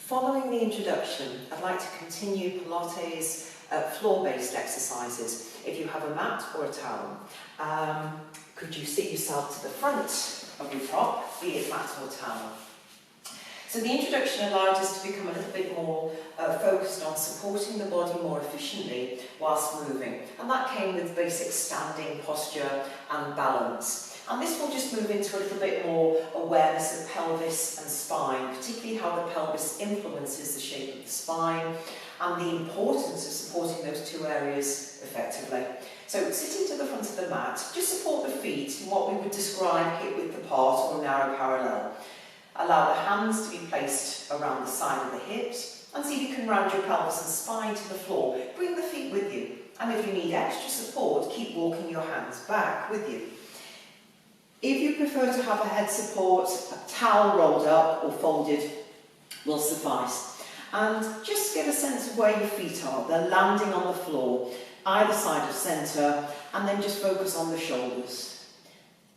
Following the introduction, I'd like to continue Pilates floor-based exercises. If you have a mat or a towel, could you sit yourself to the front of your prop, be it mat or towel? So the introduction allowed us to become a little bit more focused on supporting the body more efficiently whilst moving. And that came with basic standing posture and balance. And this will just move into a little bit more awareness of pelvis and spine, particularly how the pelvis influences the shape of the spine and the importance of supporting those two areas effectively. So sitting to the front of the mat, just support the feet in what we would describe hip-width apart or narrow parallel. Allow the hands to be placed around the side of the hips and see if you can round your pelvis and spine to the floor. Bring the feet with you, and if you need extra support, keep walking your hands back with you. If you prefer to have a head support, a towel rolled up or folded will suffice. And just get a sense of where your feet are. They're landing on the floor, either side of centre, and then just focus on the shoulders.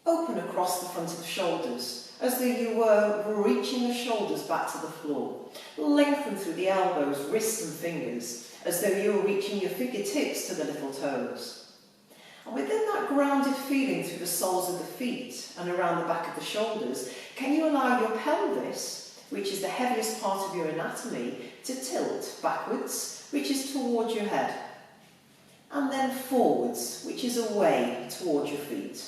Open across the front of the shoulders, as though you were reaching the shoulders back to the floor. Lengthen through the elbows, wrists and fingers, as though you were reaching your fingertips to the little toes. And within that grounded feeling through the soles of the feet and around the back of the shoulders, can you allow your pelvis, which is the heaviest part of your anatomy, to tilt backwards, which is towards your head, and then forwards, which is away towards your feet.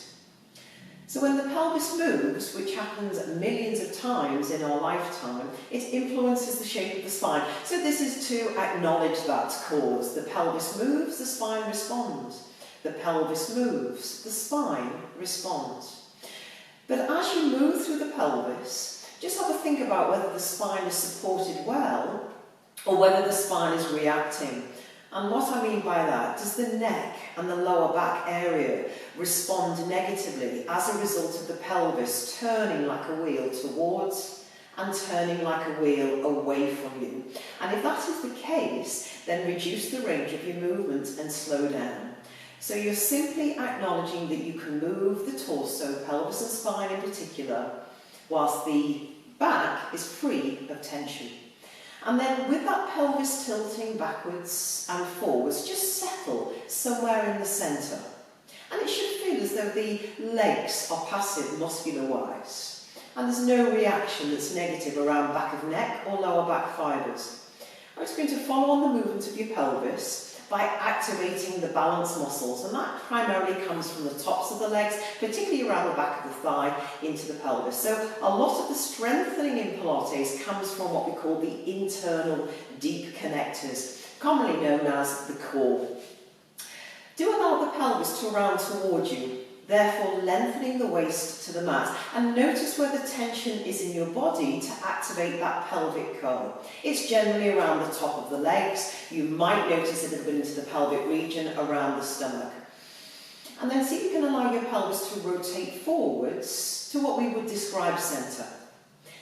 So when the pelvis moves, which happens millions of times in our lifetime, it influences the shape of the spine. So this is to acknowledge that cause. The pelvis moves, the spine responds. The pelvis moves, the spine responds. But as you move through the pelvis, just have a think about whether the spine is supported well or whether the spine is reacting. And what I mean by that, does the neck and the lower back area respond negatively as a result of the pelvis turning like a wheel towards and turning like a wheel away from you? And if that is the case, then reduce the range of your movement and slow down. So you're simply acknowledging that you can move the torso, pelvis and spine in particular, whilst the back is free of tension. And then with that pelvis tilting backwards and forwards, just settle somewhere in the centre. And it should feel as though the legs are passive muscular-wise. And there's no reaction that's negative around back of neck or lower back fibres. I'm just going to follow on the movement of your pelvis by activating the balance muscles, and that primarily comes from the tops of the legs, particularly around the back of the thigh into the pelvis. So a lot of the strengthening in Pilates comes from what we call the internal deep connectors, commonly known as the core. Do allow the pelvis to round towards you, therefore lengthening the waist to the mat, and notice where the tension is in your body to activate that pelvic curl. It's generally around the top of the legs. You might notice a little bit into the pelvic region around the stomach. And then see if you can allow your pelvis to rotate forwards to what we would describe centre.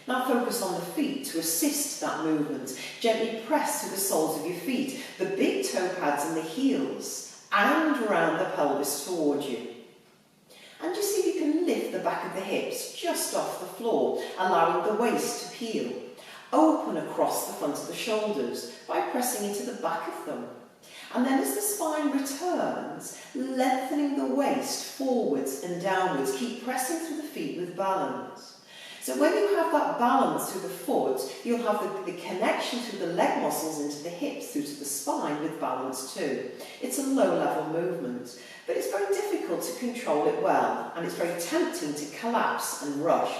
Now focus on the feet to assist that movement. Gently press through the soles of your feet, the big toe pads and the heels, and around the pelvis towards you. And just see if you can lift the back of the hips just off the floor, allowing the waist to peel. Open across the front of the shoulders by pressing into the back of them. And then as the spine returns, lengthening the waist forwards and downwards. Keep pressing through the feet with balance. So when you have that balance through the foot, you'll have the connection through the leg muscles into the hips, through to the spine with balance too. It's a low-level movement, but it's very difficult to control it well, and it's very tempting to collapse and rush.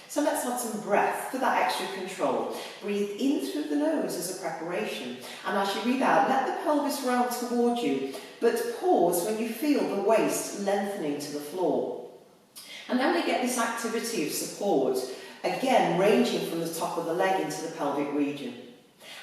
So let's have some breath for that extra control. Breathe in through the nose as a preparation, and as you breathe out, let the pelvis round towards you, but pause when you feel the waist lengthening to the floor. And then we get this activity of support, again ranging from the top of the leg into the pelvic region.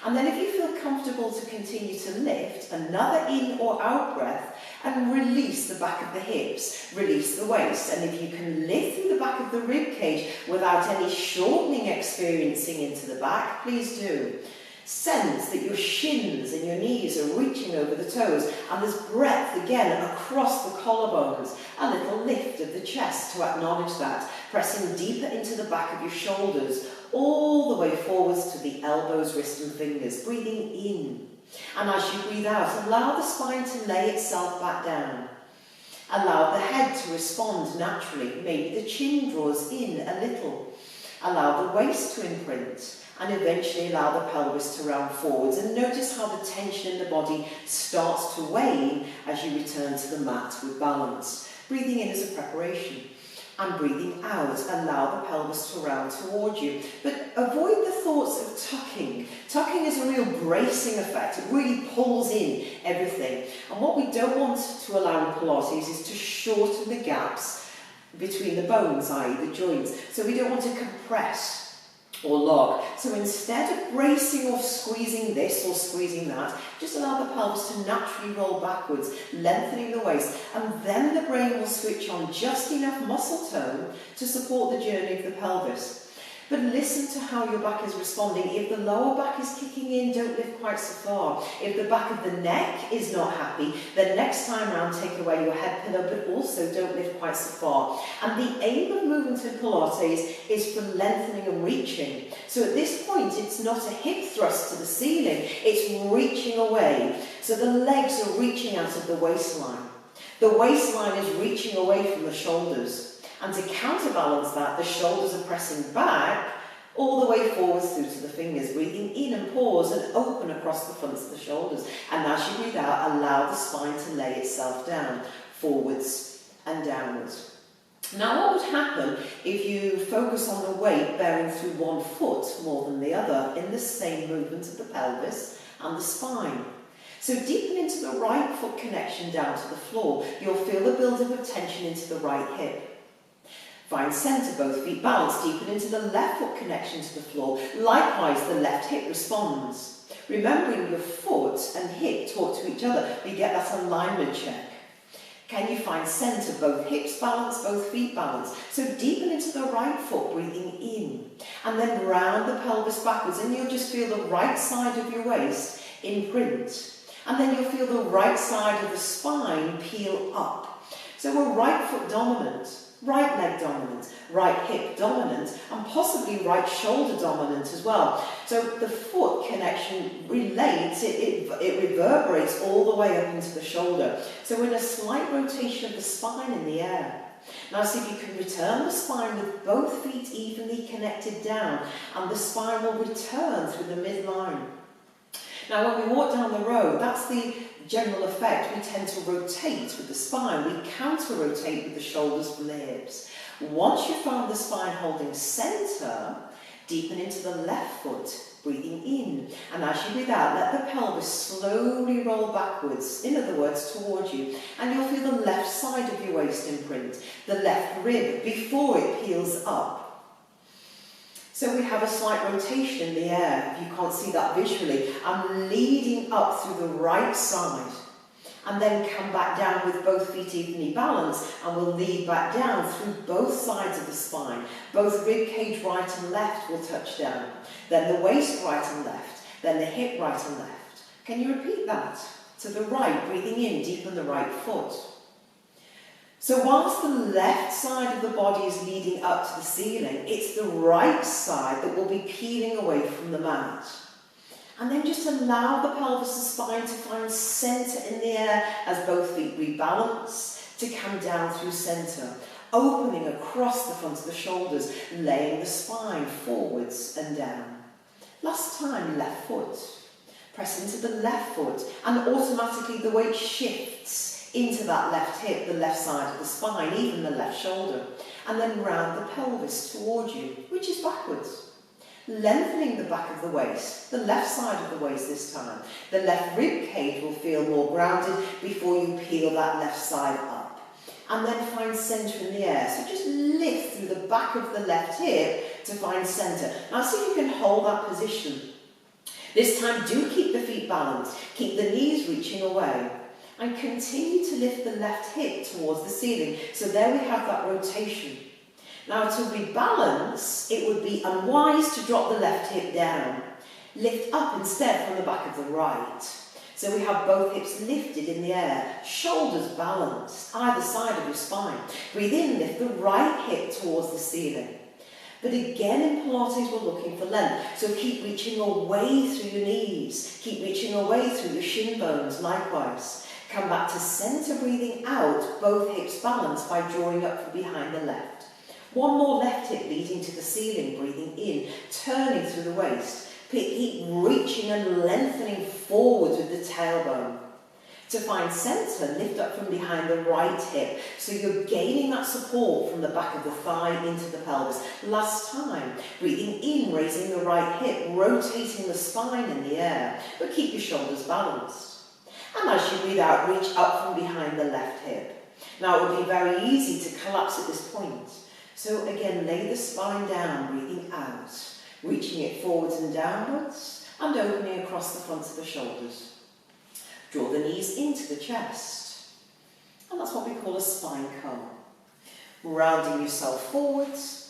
And then if you feel comfortable to continue to lift, another in or out breath, and release the back of the hips, release the waist. And if you can lift through the back of the rib cage without any shortening experiencing into the back, please do. Sense that your shins and your knees are reaching over the toes, and there's breath again across the collarbones, a little lift of the chest to acknowledge that, pressing deeper into the back of your shoulders, all the way forwards to the elbows, wrists and fingers. Breathing in. And as you breathe out, allow the spine to lay itself back down. Allow the head to respond naturally. Maybe the chin draws in a little. Allow the waist to imprint. And eventually allow the pelvis to round forwards. And notice how the tension in the body starts to wane as you return to the mat with balance. Breathing in as a preparation. And breathing out, allow the pelvis to round towards you. But avoid the thoughts of tucking. Tucking is a real bracing effect. It really pulls in everything. And what we don't want to allow in Pilates is to shorten the gaps between the bones, i.e. the joints. So we don't want to compress or lock. So instead of bracing or squeezing this or squeezing that, just allow the pelvis to naturally roll backwards, lengthening the waist, and then the brain will switch on just enough muscle tone to support the journey of the pelvis. But listen to how your back is responding. If the lower back is kicking in, don't lift quite so far. If the back of the neck is not happy, then next time round take away your head pillow, but also don't lift quite so far. And the aim of movement in Pilates is for lengthening and reaching. So at this point, it's not a hip thrust to the ceiling, it's reaching away. So the legs are reaching out of the waistline. The waistline is reaching away from the shoulders. And to counterbalance that, the shoulders are pressing back all the way forwards through to the fingers, breathing in and pause and open across the fronts of the shoulders. And as you breathe out, allow the spine to lay itself down, forwards and downwards. Now, what would happen if you focus on the weight bearing through one foot more than the other in the same movement of the pelvis and the spine? So deepen into the right foot connection down to the floor. You'll feel the build-up of tension into the right hip. Find centre, both feet balanced, deepen into the left foot connection to the floor. Likewise, the left hip responds. Remembering your foot and hip talk to each other, we get that alignment check. Can you find centre, both hips balanced, both feet balanced? So deepen into the right foot, breathing in. And then round the pelvis backwards, and you'll just feel the right side of your waist imprint. And then you'll feel the right side of the spine peel up. So we're right foot dominant. Right leg dominant, right hip dominant, and possibly right shoulder dominant as well. So the foot connection relates, it reverberates all the way up into the shoulder. So in a slight rotation of the spine in the air. Now see if you can return the spine with both feet evenly connected down, and the spine will return through the midline. Now when we walk down the road, that's the general effect. We tend to rotate with the spine. We counter-rotate with the shoulders from the hips. Once you've found the spine holding centre, deepen into the left foot, breathing in. And as you breathe out, let the pelvis slowly roll backwards, in other words, towards you. And you'll feel the left side of your waist imprint, the left rib, before it peels up. So we have a slight rotation in the air, if you can't see that visually. I'm leading up through the right side, and then come back down with both feet evenly balanced, and we'll lead back down through both sides of the spine. Both rib cage right and left will touch down. Then the waist right and left, then the hip right and left. Can you repeat that? To the right, breathing in, deepen the right foot. So whilst the left side of the body is leading up to the ceiling, it's the right side that will be peeling away from the mat. And then just allow the pelvis and spine to find centre in the air as both feet rebalance to come down through centre, opening across the front of the shoulders, laying the spine forwards and down. Last time, left foot. Press into the left foot, and automatically the weight shifts into that left hip, the left side of the spine, even the left shoulder, and then round the pelvis towards you, which is backwards. Lengthening the back of the waist, the left side of the waist this time. The left rib cage will feel more grounded before you peel that left side up. And then find centre in the air. So just lift through the back of the left hip to find centre. Now see if you can hold that position. This time do keep the feet balanced, keep the knees reaching away. And continue to lift the left hip towards the ceiling. So there we have that rotation. Now to rebalance, it would be unwise to drop the left hip down. Lift up instead from the back of the right. So we have both hips lifted in the air, shoulders balanced, either side of your spine. Breathe in, lift the right hip towards the ceiling. But again in Pilates we're looking for length. So keep reaching away through your knees. Keep reaching away through your shin bones likewise. Come back to centre, breathing out, both hips balanced by drawing up from behind the left. One more left hip leading to the ceiling, breathing in, turning through the waist. Keep reaching and lengthening forwards with the tailbone. To find centre, lift up from behind the right hip. So you're gaining that support from the back of the thigh into the pelvis. Last time, breathing in, raising the right hip, rotating the spine in the air, but keep your shoulders balanced. And as you breathe out, reach up from behind the left hip. Now it would be very easy to collapse at this point. So again, lay the spine down, breathing out, reaching it forwards and downwards, and opening across the front of the shoulders. Draw the knees into the chest. And that's what we call a spine curl. Rounding yourself forwards,